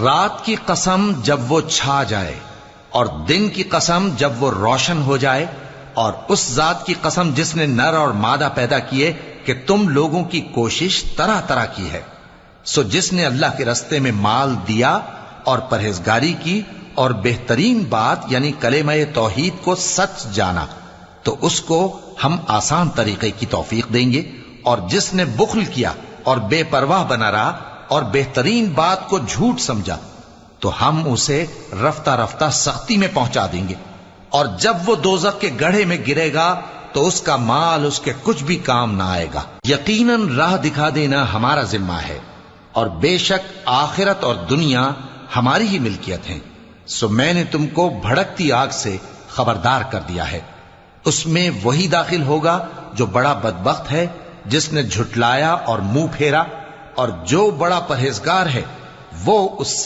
رات کی قسم جب وہ چھا جائے اور دن کی قسم جب وہ روشن ہو جائے، اور اس ذات کی قسم جس نے نر اور مادہ پیدا کیے کہ تم لوگوں کی کوشش طرح طرح کی ہے۔ سو جس نے اللہ کے رستے میں مال دیا اور پرہیزگاری کی اور بہترین بات یعنی کلمہ توحید کو سچ جانا، تو اس کو ہم آسان طریقے کی توفیق دیں گے، اور جس نے بخل کیا اور بے پرواہ بنا رہا اور بہترین بات کو جھوٹ سمجھا، تو ہم اسے رفتہ رفتہ سختی میں پہنچا دیں گے، اور جب وہ دوزخ کے گڑھے میں گرے گا تو اس کا مال اس کے کچھ بھی کام نہ آئے گا۔ یقیناً راہ دکھا دینا ہمارا ذمہ ہے، اور بے شک آخرت اور دنیا ہماری ہی ملکیت ہیں۔ سو میں نے تم کو بھڑکتی آگ سے خبردار کر دیا ہے، اس میں وہی داخل ہوگا جو بڑا بدبخت ہے، جس نے جھٹلایا اور منہ پھیرا، اور جو بڑا پرہیزگار ہے وہ اس سے